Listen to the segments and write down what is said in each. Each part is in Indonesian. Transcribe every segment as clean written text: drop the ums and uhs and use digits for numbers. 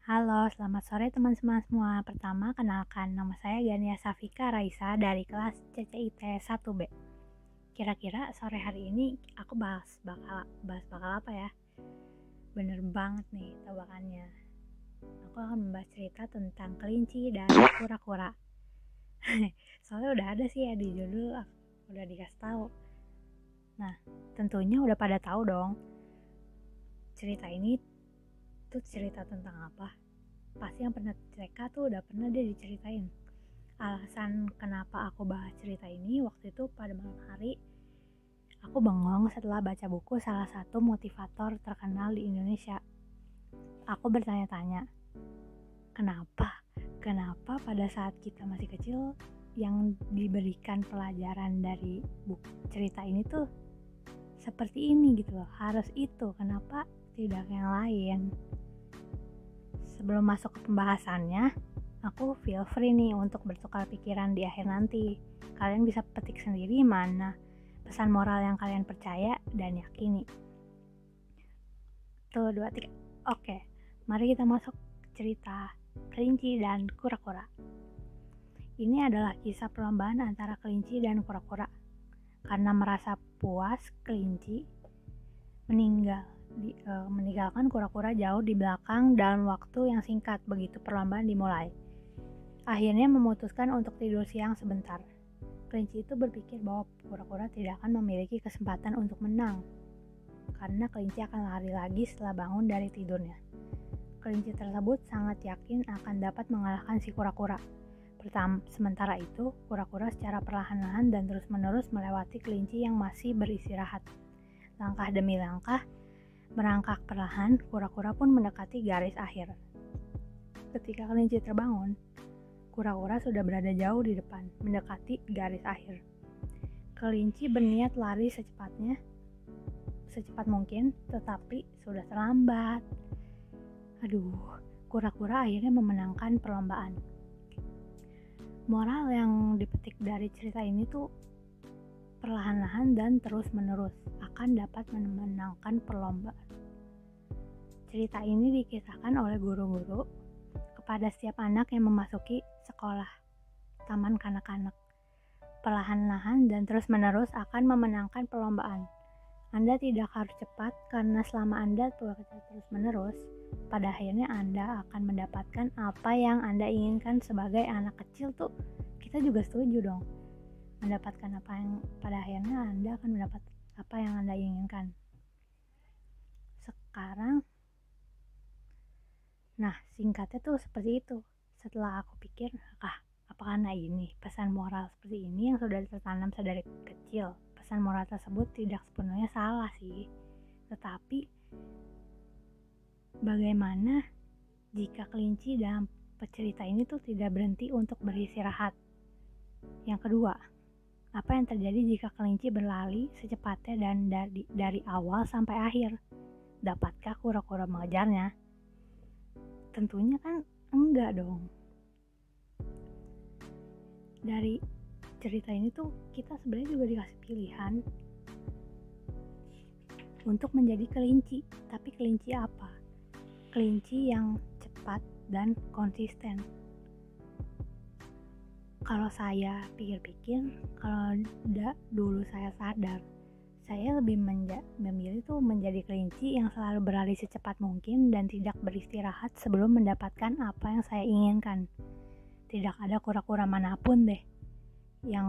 Halo, selamat sore teman-teman semua. Pertama, kenalkan nama saya Gania Safika Raisa dari kelas CCIT 1B. Kira-kira sore hari ini aku bahas bakal apa ya? Bener banget nih tebakannya. Aku akan membahas cerita tentang kelinci dan kura-kura. Soalnya udah ada sih ya di judul, udah dikasih tahu. Nah, tentunya udah pada tahu dong. Cerita ini tuh cerita tentang apa? Pasti yang pernah TK tuh udah pernah dia diceritain. Alasan kenapa aku bahas cerita ini waktu itu pada malam hari, aku bengong setelah baca buku salah satu motivator terkenal di Indonesia. Aku bertanya-tanya, kenapa pada saat kita masih kecil yang diberikan pelajaran dari buku cerita ini tuh seperti ini gitu loh, harus itu, kenapa tidak yang lain? Sebelum masuk ke pembahasannya, aku feel free nih untuk bertukar pikiran di akhir nanti. Kalian bisa petik sendiri mana pesan moral yang kalian percaya dan yakini. Tuh, 2, 3. Oke, mari kita masuk ke cerita kelinci dan kura-kura. Ini adalah kisah perlombaan antara kelinci dan kura-kura. Karena merasa puas, kelinci meninggalkan kura-kura jauh di belakang dalam waktu yang singkat begitu perlombaan dimulai. Akhirnya memutuskan untuk tidur siang sebentar. Kelinci itu berpikir bahwa kura-kura tidak akan memiliki kesempatan untuk menang, karena kelinci akan lari lagi setelah bangun dari tidurnya. Kelinci tersebut sangat yakin akan dapat mengalahkan si kura-kura. Sementara itu, kura-kura secara perlahan-lahan dan terus-menerus melewati kelinci yang masih beristirahat. Langkah demi langkah, merangkak perlahan, kura-kura pun mendekati garis akhir. Ketika kelinci terbangun, kura-kura sudah berada jauh di depan, mendekati garis akhir. Kelinci berniat lari secepat mungkin, tetapi sudah terlambat. Kura-kura akhirnya memenangkan perlombaan. Moral yang dipetik dari cerita ini tuh, perlahan-lahan dan terus-menerus akan dapat memenangkan perlombaan. Cerita ini dikisahkan oleh guru-guru kepada setiap anak yang memasuki sekolah, taman kanak-kanak. Perlahan-lahan dan terus-menerus akan memenangkan perlombaan. Anda tidak harus cepat, karena selama Anda bekerja terus-menerus, pada akhirnya Anda akan mendapatkan apa yang Anda inginkan. Sebagai anak kecil tuh, kita juga setuju dong. Mendapatkan apa yang pada akhirnya Anda akan mendapat apa yang Anda inginkan. Sekarang, singkatnya tuh seperti itu. Setelah aku pikir, apa karena ini pesan moral seperti ini yang sudah tertanam sedari kecil? Pesan moral tersebut tidak sepenuhnya salah sih. Tetapi, bagaimana jika kelinci dalam cerita ini tuh tidak berhenti untuk beristirahat? Yang kedua, apa yang terjadi jika kelinci berlari secepatnya dan dari awal sampai akhir? Dapatkah kura-kura mengejarnya? Tentunya kan enggak dong. Dari cerita ini tuh kita sebenarnya juga dikasih pilihan untuk menjadi kelinci. Tapi kelinci apa? Kelinci yang cepat dan konsisten. Kalau saya pikir-pikir, kalau dulu saya sadar, saya lebih memilih tuh menjadi kelinci yang selalu berlari secepat mungkin dan tidak beristirahat sebelum mendapatkan apa yang saya inginkan. Tidak ada kura-kura manapun deh yang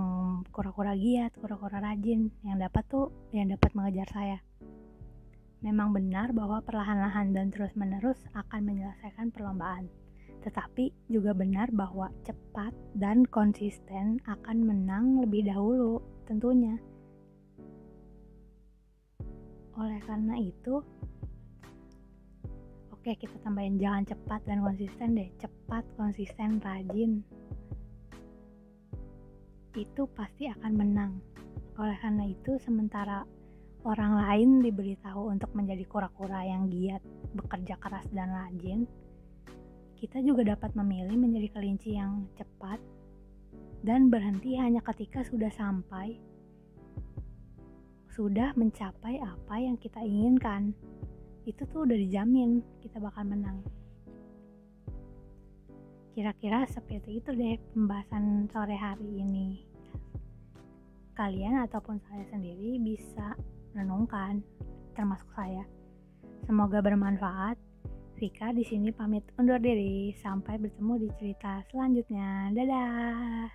kura-kura giat, kura-kura rajin yang dapat mengejar saya. Memang benar bahwa perlahan-lahan dan terus-menerus akan menyelesaikan perlombaan. Tetapi juga benar bahwa cepat dan konsisten akan menang lebih dahulu tentunya. Oleh karena itu, oke, kita tambahin jangan cepat dan konsisten deh. Cepat, konsisten, rajin. Itu pasti akan menang. Oleh karena itu, sementara orang lain diberitahu untuk menjadi kura-kura yang giat, bekerja keras dan rajin, kita juga dapat memilih menjadi kelinci yang cepat dan berhenti hanya ketika sudah mencapai apa yang kita inginkan. Itu tuh udah dijamin kita bakal menang. Kira-kira seperti itu deh pembahasan sore hari ini. Kalian ataupun saya sendiri bisa renungkan, termasuk saya. Semoga bermanfaat. Vika di sini pamit undur diri. Sampai bertemu di cerita selanjutnya. Dadah.